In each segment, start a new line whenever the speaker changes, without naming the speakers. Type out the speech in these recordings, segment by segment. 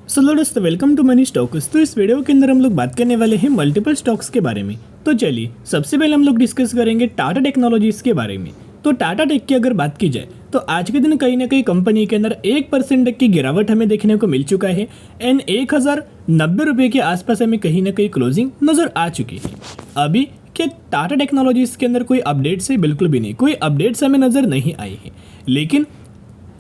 Hello दोस्तों, welcome to money stocks. तो इस वीडियो के अंदर हम लोग बात करने वाले हैं मल्टीपल स्टॉक्स के बारे में। तो चलिए सबसे पहले हम लोग डिस्कस करेंगे टाटा टेक्नोलॉजीज के बारे में। तो टाटा टेक की अगर बात की जाए तो आज के दिन कहीं ना कहीं कंपनी के अंदर 1% तक की गिरावट हमें देखने को मिल चुका है एंड 1090 रुपये के आसपास हमें कहीं ना कहीं क्लोजिंग नजर आ चुकी है। अभी क्या टाटा टेक्नोलॉजीज के अंदर कोई अपडेट्स है? बिल्कुल भी नहीं, कोई अपडेट्स हमें नजर नहीं आई है। लेकिन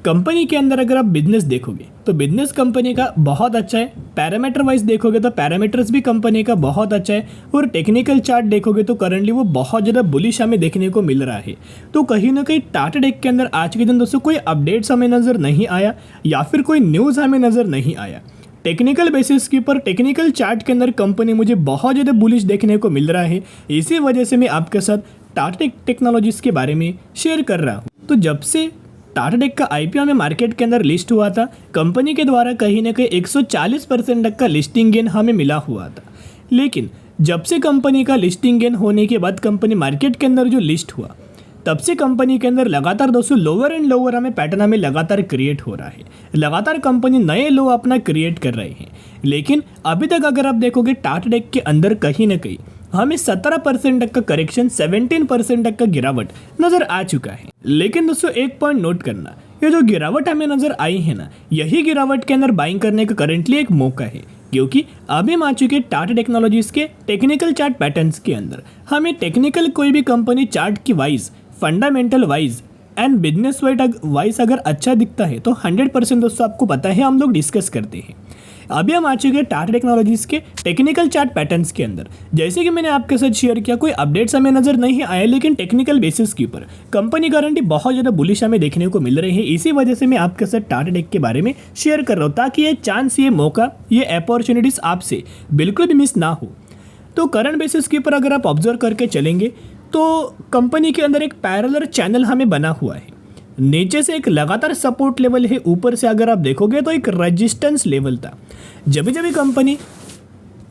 कंपनी के अंदर अगर आप बिजनेस देखोगे तो बिजनेस कंपनी का बहुत अच्छा है। पैरामीटर वाइज देखोगे तो पैरामीटर्स भी कंपनी का बहुत अच्छा है और टेक्निकल चार्ट देखोगे तो करंटली वो बहुत ज़्यादा बुलिश हमें देखने को मिल रहा है। तो कहीं ना कहीं टाटा टेक के अंदर आज के दिन दोस्तों कोई अपडेट्स हमें नज़र नहीं आया या फिर कोई न्यूज़ हमें नज़र नहीं आया। टेक्निकल बेसिस के ऊपर टेक्निकल चार्ट के अंदर कंपनी मुझे बहुत ज़्यादा बुलिश देखने को मिल रहा है। इसी वजह से मैं आपके साथ टाटा टेक्नोलॉजीज़ के बारे में शेयर कर रहा हूँ। तो जब से टाटा टेक का आईपीओ में मार्केट के अंदर लिस्ट हुआ था, कंपनी के द्वारा कहीं ना कहीं 140% तक का लिस्टिंग गेन हमें मिला हुआ था। लेकिन जब से कंपनी का लिस्टिंग गेन होने के बाद कंपनी मार्केट के अंदर जो लिस्ट हुआ तब से कंपनी के अंदर लगातार दोस्तों लोअर एंड लोअर हमें पैटर्न हमें लगातार क्रिएट हो रहा है। लगातार कंपनी नए लो अपना क्रिएट कर रही है। लेकिन अभी तक अगर आप देखोगे टाटा टेक के अंदर कहीं ना कहीं हमें 17% तक का करेक्शन, 17% तक का गिरावट नजर आ चुका है। लेकिन दोस्तों एक पॉइंट नोट करना, ये जो गिरावट हमें नजर आई है ना, यही गिरावट के अंदर बाइंग करने का करंटली एक मौका है। क्योंकि अभी हम आ चुके टाटा टेक्नोलॉजीज के टेक्निकल चार्ट पैटर्न्स के अंदर। हमें टेक्निकल कोई भी कंपनी चार्ट की wise, fundamental wise and business wise अगर अच्छा दिखता है तो 100% दोस्तों आपको पता है हम लोग डिस्कस करते हैं। अभी हम आ चुके हैं टाटा टेक्नोलॉजीज के टेक्निकल चार्ट पैटर्न्स के अंदर। जैसे कि मैंने आपके साथ शेयर किया, कोई अपडेट्स हमें नजर नहीं आए, लेकिन टेक्निकल बेसिस के ऊपर कंपनी करंटली बहुत ज़्यादा बुलिश हमें देखने को मिल रही है। इसी वजह से मैं आपके साथ टाटा टेक के बारे में शेयर कर रहा हूँ, ताकि ये चांस, ये मौका, ये अपॉर्चुनिटीज़ आपसे बिल्कुल भी मिस ना हो। तो करंट बेसिस के ऊपर अगर आप ऑब्जर्व करके चलेंगे तो कंपनी के अंदर एक पैरेलल चैनल हमें बना हुआ है। नीचे से एक लगातार सपोर्ट लेवल है, ऊपर से अगर आप देखोगे तो एक रेजिस्टेंस लेवल था। जब जब कंपनी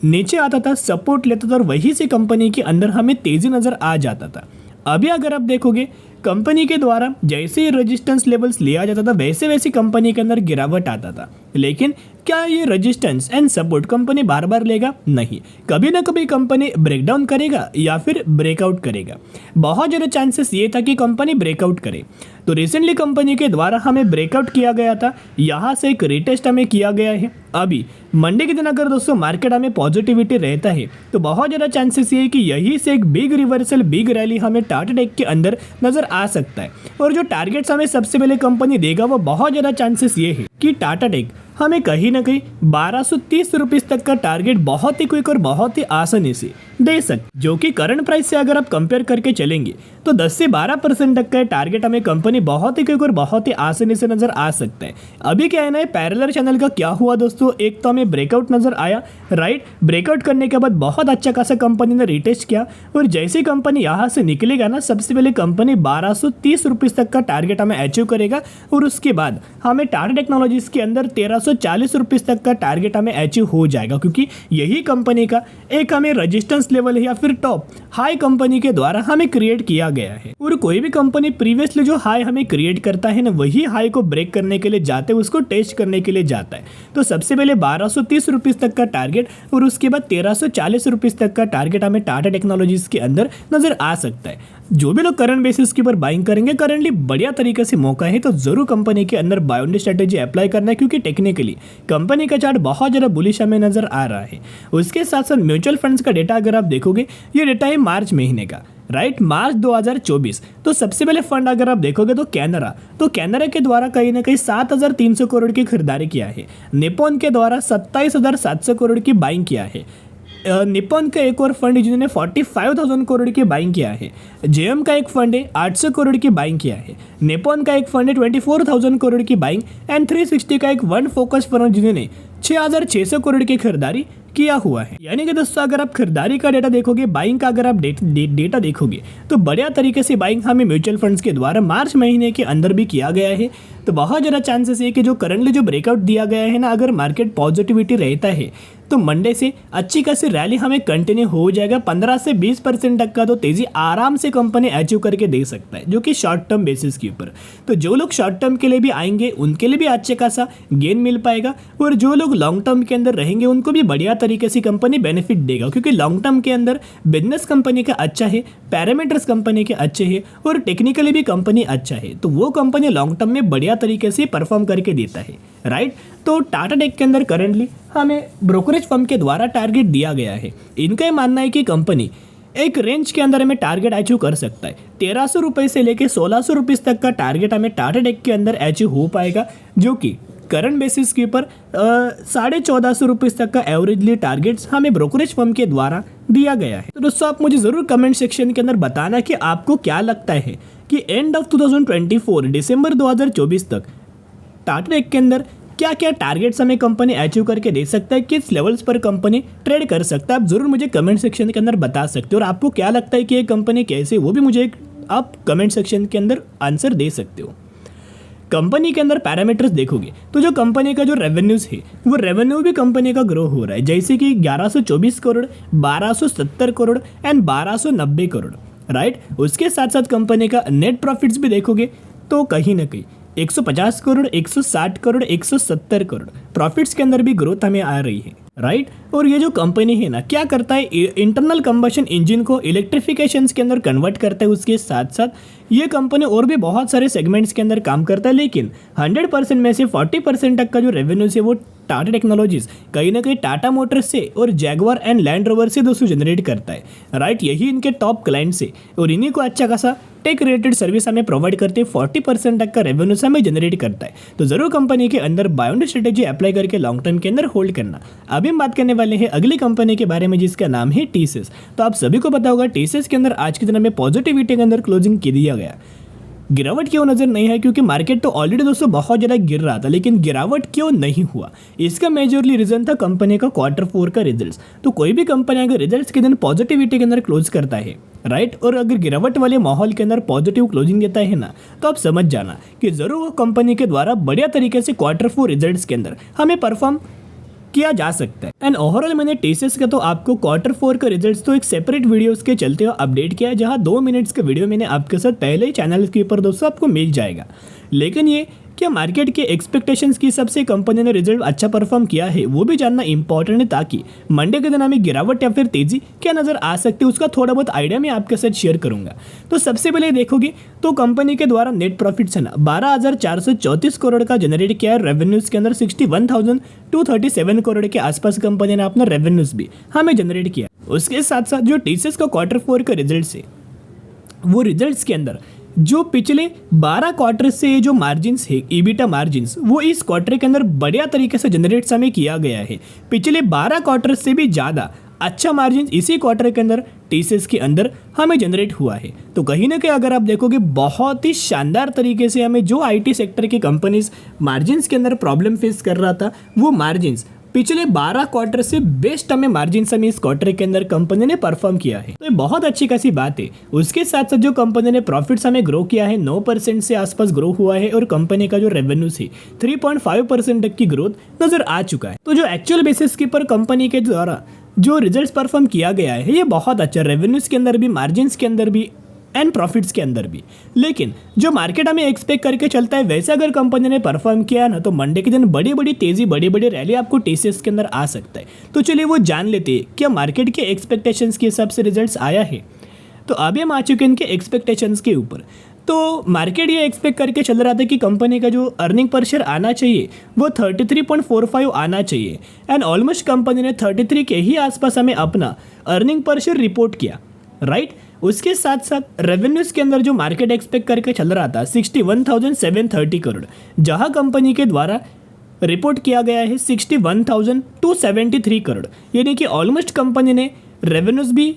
नीचे आता था, सपोर्ट लेता था और वहीं से कंपनी के अंदर हमें तेज़ी नज़र आ जाता था। अभी अगर आप देखोगे कंपनी के द्वारा जैसे ही रेजिस्टेंस लेवल्स लिया जाता था वैसे वैसे कंपनी के अंदर गिरावट आता था। लेकिन क्या ये रेजिस्टेंस एंड सपोर्ट कंपनी बार बार लेगा? नहीं, कभी ना कभी कंपनी ब्रेकडाउन करेगा या फिर ब्रेकआउट करेगा। बहुत ज़्यादा चांसेस ये था कि कंपनी ब्रेकआउट करे। तो रिसेंटली कंपनी के द्वारा हमें ब्रेकआउट किया गया था, यहाँ से एक रिटेस्ट हमें किया गया है। अभी मंडे के दिन अगर दोस्तों मार्केट हमें पॉजिटिविटी रहता है तो बहुत ज़्यादा चांसेस ये है कि यहीं से एक बिग रिवर्सल, बिग रैली हमें टाटा टेक के अंदर नज़र आ सकता है। और जो टारगेट्स हमें सबसे पहले कंपनी देगा वो बहुत ज़्यादा चांसेस ये है कि टाटा टेक हमें कहीं ना कहीं 1230 रुपीज़ तक का टारगेट बहुत ही क्विक और बहुत ही आसानी से दे सकते, जो कि करंट प्राइस से अगर आप कंपेयर करके चलेंगे तो 10 से 12% तक का टारगेट हमें कंपनी बहुत ही क्विक और बहुत ही आसानी से नजर आ सकता है। अभी क्या है ना, पैरेलल चैनल का क्या हुआ दोस्तों, एक तो हमें ब्रेकआउट नजर आया, राइट। ब्रेकआउट करने के बाद बहुत अच्छा खासा कंपनी ने रिटेस्ट किया और जैसे कंपनी यहाँ से निकलेगा ना, सबसे पहले कंपनी 1230 रुपीज़ तक का टारगेट हमें अचीव करेगा और उसके बाद हमें टाटा टेक्नोलॉजीज के अंदर 1340 रुपीज़ तक का टारगेट हमें अचीव हो जाएगा। क्योंकि यही कंपनी का एक हमें रेजिस्टेंस लेवल है या फिर टॉप हाई कंपनी के द्वारा हमें क्रिएट किया गया है। और कोई भी कंपनी प्रीवियसली जो हाई हमें क्रिएट करता है ना, वही हाई को ब्रेक करने के लिए जाते हैं, उसको टेस्ट करने के लिए जाता है। तो सबसे पहले 1230 रुपीज़ तक का टारगेट और उसके बाद 1340 रुपीज़ तक का टारगेट हमें टाटा टेक्नोलॉजीज के अंदर नजर आ सकता है। जो भी लोग करंट बेसिस के ऊपर बाइंग करेंगे, करंटली बढ़िया तरीके से मौका है तो जरूर कंपनी के अंदर बाय ऑन स्ट्रेटेजी अप्लाई करना है। क्योंकि टेक्निकली कंपनी का चार्ट बहुत ज़्यादा बुलिश हमें नजर आ रहा है। उसके साथ साथ म्यूचुअल फंड्स का डेटा अगर आप देखोगे, ये डेटा है मार्च महीने का, राइट, मार्च 2024। तो सबसे पहले फंड अगर आप देखोगे तो कैनरा के द्वारा कहीं ना कहीं 7300 करोड़ की खरीदारी किया है। निप्पॉन के द्वारा 27700 करोड़ की बाइंग किया है। निप्पॉन का एक और फंड है जिन्होंने 45,000 करोड़ की बाइंग किया है। जेएम का एक फंड है 800 करोड़ की बाइंग किया है। निप्पॉन का एक फंड है 24,000 करोड़ की बाइंग एंड 360 का एक वन फोकस फंड जिन्होंने 6,600 करोड़ की खरीदारी किया हुआ है। यानी कि दोस्तों अगर आप खरीदारी का डेटा देखोगे, बाइंग का अगर आप डेटा देखोगे तो बढ़िया तरीके से बाइंग हमें म्यूचुअल फंड्स के द्वारा मार्च महीने के अंदर भी किया गया है। तो बहुत ज़्यादा चांसेस है कि जो करंटली जो ब्रेकआउट दिया गया है ना, अगर मार्केट पॉजिटिविटी रहता है तो मंडे से अच्छी खासी रैली हमें कंटिन्यू हो जाएगा। 15 से 20% तक का तो तेज़ी आराम से कंपनी अचीव करके दे सकता है, जो कि शॉर्ट टर्म बेसिस के ऊपर। तो जो लोग शॉर्ट टर्म के लिए भी आएंगे उनके लिए भी अच्छे खासा गेन मिल पाएगा, और जो लोग लॉन्ग टर्म के अंदर रहेंगे उनको भी बढ़िया तरीके से कंपनी बेनिफिट देगा, क्योंकि लॉन्ग टर्म के अंदर बिजनेस कंपनी का अच्छा है, पैरामीटर्स कंपनी के अच्छे हैं और टेक्निकली भी कंपनी अच्छा है, तो वो कंपनी लॉन्ग टर्म में बढ़िया तरीके से परफॉर्म करके देता है, राइट। तो टाटा टेक के अंदर करंटली हमें ब्रोकरेज फर्म के द्वारा टारगेट दिया गया है। इनका ये मानना है कि कंपनी एक रेंज के अंदर हमें टारगेट अचीव कर सकता है। 1300 रुपये से लेकर 1600 रुपीज़ तक का टारगेट हमें टाटा टेक के अंदर अचीव हो पाएगा, जो कि करंट बेसिस के ऊपर 1450 रुपीज़ तक का एवरेजली टारगेट्स हमें ब्रोकरेज फर्म के द्वारा दिया गया है। तो दोस्तों आप मुझे ज़रूर कमेंट सेक्शन के अंदर बताना कि आपको क्या लगता है कि एंड ऑफ 2024 दिसंबर 2024 तक टाटा टेक के अंदर क्या क्या टारगेट्स हमें कंपनी अचीव करके दे सकता है, किस लेवल्स पर कंपनी ट्रेड कर सकता है। आप जरूर मुझे कमेंट सेक्शन के अंदर बता सकते हो, और आपको क्या लगता है कि ये कंपनी कैसे, वो भी मुझे आप कमेंट सेक्शन के अंदर आंसर दे सकते हो। कंपनी के अंदर पैरामीटर्स देखोगे तो जो कंपनी का जो रेवेन्यूज है वो रेवेन्यू भी कंपनी का ग्रो हो रहा है, जैसे कि 1124 करोड़, 1270 करोड़ एंड 1290 करोड़, राइट। उसके साथ साथ कंपनी का नेट प्रॉफिट्स भी देखोगे तो कहीं ना कहीं 150 करोड़, 160 करोड़, 170 करोड़ प्रॉफिट्स के अंदर भी ग्रोथ हमें आ रही है, राइट। और ये जो कंपनी है ना, क्या करता है, इंटरनल कंबशन इंजन को इलेक्ट्रिफिकेशंस के अंदर कन्वर्ट करता है। उसके साथ साथ ये कंपनी और भी बहुत सारे सेगमेंट्स के अंदर काम करता है, लेकिन 100% में से 40% तक का जो रेवेन्यू है वो टाटा टेक्नोलॉजीज कहीं ना कहीं टाटा मोटर्स से और जैगवार एंड लैंड रोवर से दोस्तों जनरेट करता है, राइट। यही इनके टॉप क्लाइंट्स है और इन्हीं को अच्छा खासा टेक रिलेटेड सर्विस हमें प्रोवाइड करते हैं। 40% तक का रेवेन्यू हमें जनरेट करता है। तो जरूर कंपनी के अंदर बाय ऑन स्ट्रेटेजी अप्लाई करके लॉन्ग टर्म के अंदर होल्ड करना। अभी हम बात करने वाले हैं अगली कंपनी के बारे में जिसका नाम है टीसीएस। तो आप सभी को पता होगा टीसीएस के अंदर आज के दिन में पॉजिटिविटी के अंदर क्लोजिंग कर दिया गया। गिरावट क्यों नजर नहीं है, क्योंकि मार्केट तो ऑलरेडी दोस्तों बहुत ज़्यादा गिर रहा था, लेकिन गिरावट क्यों नहीं हुआ, इसका मेजरली रीजन था कंपनी का Q4 का रिजल्ट्स। तो कोई भी कंपनी अगर रिजल्ट्स के दिन पॉजिटिविटी के अंदर क्लोज करता है, राइट, और अगर गिरावट वाले माहौल के अंदर पॉजिटिव क्लोजिंग देता है ना, तो आप समझ जाना कि जरूर वो कंपनी के द्वारा बढ़िया तरीके से Q4 रिजल्ट्स के अंदर हमें परफॉर्म किया जा सकता है। एंड ओवरऑल मैंने टीसीएस का तो आपको Q4 का रिजल्ट्स तो एक सेपरेट वीडियोस के चलते हुए अपडेट किया है, जहां 2 मिनट्स का वीडियो मैंने आपके साथ पहले ही चैनल के ऊपर दोस्तों आपको मिल जाएगा। लेकिन ये क्या मार्केट के एक्सपेक्टेशंस के हिसाब से कंपनी ने रिजल्ट अच्छा परफॉर्म किया है वो भी जानना इंपॉर्टेंट है, ताकि मंडे के दिन हमें गिरावट या फिर तेजी क्या नजर आ सकती है उसका थोड़ा बहुत आइडिया मैं आपके साथ शेयर करूंगा। तो सबसे पहले देखोगे तो कंपनी के द्वारा नेट प्रॉफिट्स है ना 12,434 करोड़ का जनरेट किया है। रेवेन्यूज के अंदर 61,237 करोड़ के आसपास कंपनी ने अपना रेवेन्यूज भी हमें जनरेट किया। उसके साथ साथ जो टीसीएस का Q4 का रिजल्ट है वो रिजल्ट्स के अंदर जो पिछले 12 क्वार्टर से जो मार्जिन्स है, ईबिटा मार्जिन्स, वो इस क्वार्टर के अंदर बढ़िया तरीके से जनरेट हमें किया गया है। पिछले 12 क्वार्टर से भी ज़्यादा अच्छा मार्जिन इसी क्वार्टर के अंदर टीसीएस के अंदर हमें जनरेट हुआ है। तो कहीं ना कहीं अगर आप देखोगे बहुत ही शानदार तरीके से हमें जो आईटी सेक्टर की कंपनीज मार्जिन्स के अंदर प्रॉब्लम फेस कर रहा था, वो मार्जिन्स पिछले 12 क्वार्टर से बेस्ट हमें मार्जिन्स हमें इस क्वार्टर के अंदर कंपनी ने परफॉर्म किया है। तो ये बहुत अच्छी खासी बात है। उसके साथ साथ जो कंपनी ने प्रॉफिट्स हमें ग्रो किया है 9% से आसपास ग्रो हुआ है, और कंपनी का जो रेवेन्यू है 3.5% तक की ग्रोथ नजर आ चुका है। तो जो एक्चुअल बेसिस के ऊपर कंपनी के द्वारा जो रिजल्ट्स परफॉर्म किया गया है ये बहुत अच्छा, रेवेन्यूज के अंदर भी, मार्जिन्स के अंदर भी एंड प्रॉफिट्स के अंदर भी। लेकिन जो मार्केट हमें एक्सपेक्ट करके चलता है वैसे अगर कंपनी ने परफॉर्म किया ना, तो मंडे के दिन बड़ी बड़ी तेजी, बड़ी बड़ी रैली आपको टीसीएस के अंदर आ सकता है। तो चलिए वो जान लेते हैं क्या मार्केट के एक्सपेक्टेशंस के हिसाब से रिजल्ट्स आया है। तो अभी हम आ चुके हैं इनके एक्सपेक्टेशंस के ऊपर। तो मार्केट ये एक्सपेक्ट करके चल रहा था कि कंपनी का जो अर्निंग पर शेयर आना चाहिए वो 33.45 आना चाहिए, एंड ऑलमोस्ट कंपनी ने 33 के ही आसपास हमें अपना अर्निंग पर शेयर रिपोर्ट किया, राइट। उसके साथ साथ रेवेन्यूज के अंदर जो मार्केट एक्सपेक्ट करके चल रहा था 61,730 करोड़, जहां कंपनी के द्वारा रिपोर्ट किया गया है 61,273 करोड़, यानी कि ऑलमोस्ट कंपनी ने रेवेन्यूज भी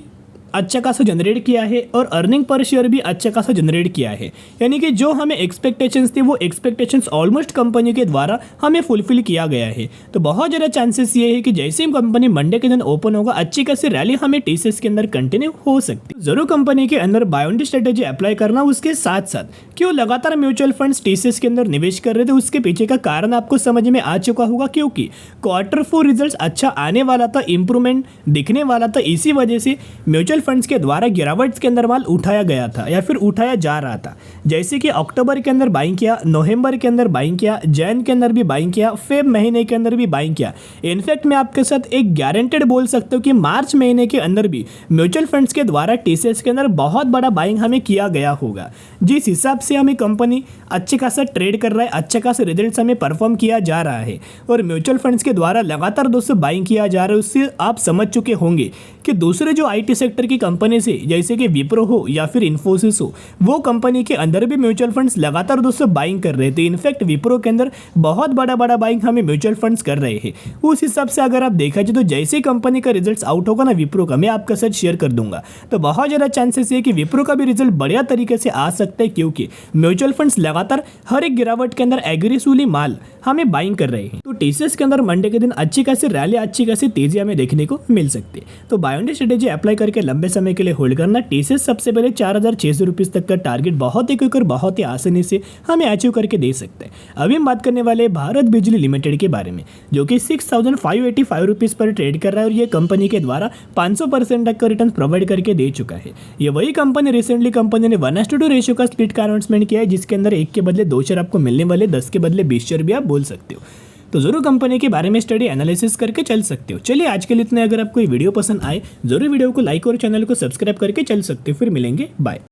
अच्छा खासा जनरेट किया है और अर्निंग पर शेयर भी अच्छा खासा जनरेट किया है। यानी कि जो हमें एक्सपेक्टेशंस थे वो एक्सपेक्टेशंस ऑलमोस्ट कंपनी के द्वारा हमें फुलफिल किया गया है। तो बहुत ज़्यादा चांसेस ये है कि जैसे ही कंपनी मंडे के दिन ओपन होगा अच्छी खासी रैली हमें टीसीएस के अंदर कंटिन्यू हो सकती है। जरूर कंपनी के अंदर बाय ऑन स्ट्रेटेजी अप्लाई करना। उसके साथ साथ क्यों लगातार म्यूचुअल फंड्स टीसीएस के अंदर निवेश कर रहे थे उसके पीछे का कारण आपको समझ में आ चुका होगा, क्योंकि Q4 रिजल्ट अच्छा आने वाला था, इंप्रूवमेंट दिखने वाला था, इसी वजह से म्यूचुअल फंड्स के द्वारा गिरावट के अंदर माल उठाया गया था या फिर उठाया जा रहा था। जैसे कि अक्टूबर के अंदर बाइंग किया, नवंबर के अंदर बाइंग किया, जैन के अंदर भी बाइंग किया, फेब महीने के अंदर भी बाइंग किया। इनफैक्ट मैं आपके साथ एक गारंटेड बोल सकता हूँ कि मार्च महीने के अंदर भी म्यूचुअल फंड्स के द्वारा टीसीएस के अंदर बहुत बड़ा बाइंग हमें किया गया होगा। जिस हिसाब से हमें कंपनी अच्छे खासा ट्रेड कर रहा है, अच्छे खासे रिजल्ट्स हमें परफॉर्म किया जा रहा है और म्यूचुअल फंड्स के द्वारा लगातार दोस्तों बाइंग किया जा रहा है, उससे आप समझ चुके होंगे कि दूसरे जो आईटी सेक्टर की कंपनी से जैसे कि विप्रो हो या फिर इन्फोसिस हो, वो कंपनी के अंदर भी म्यूचुअल फंड्स लगातार दोस्तों बाइंग कर रहे थे। इनफैक्ट विप्रो के अंदर बहुत बड़ा बाइंग हमें म्यूचुअल फंड्स कर रहे हैं। उस हिसाब से अगर आप देखा जाए तो जैसे ही कंपनी का रिजल्ट आउट होगा ना विप्रो का, मैं आपके साथ शेयर कर दूंगा, तो बहुत ज़्यादा चांसेस है कि विप्रो का भी रिजल्ट बढ़िया तरीके से आ सकता है, क्योंकि म्यूचुअल फंड्स लगातार हर एक गिरावट के अंदर एग्रेसिवली माल हमें बाइंग कर रहे हैं। तो टीसीएस के अंदर मंडे के दिन अच्छी खासी रैली, अच्छी खासी तेजी हमें देखने को मिल सकती है। तो by on day strategy apply करके लंबे समय के लिए होल्ड करना। टीसीएस सबसे पहले 4600 रुपीज तक का टारगेट बहुत ही क्विक और बहुत ही आसानी से हमें अचीव करके दे सकते हैं। अभी हम बात करने वाले भारत बिजली लिमिटेड के बारे में, जो कि 6585 रुपीज पर ट्रेड कर रहा है और ये कंपनी के द्वारा 500% तक का रिटर्न प्रोवाइड करके दे चुका है। ये वही कंपनी रिसेंटली कंपनी ने 1:2 रेशियो का स्प्लिट का अनाउंसमेंट किया है, जिसके अंदर 1 के बदले 2 शेयर आपको मिलने वाले, 10 के बदले 20 शेयर भी आप बोल सकते हो। तो जरूर कंपनी के बारे में स्टडी एनालिसिस करके चल सकते हो। चलिए आज के लिए इतने। अगर आपको ये वीडियो पसंद आए जरूर वीडियो को लाइक और चैनल को सब्सक्राइब करके चल सकते हो। फिर मिलेंगे, बाय।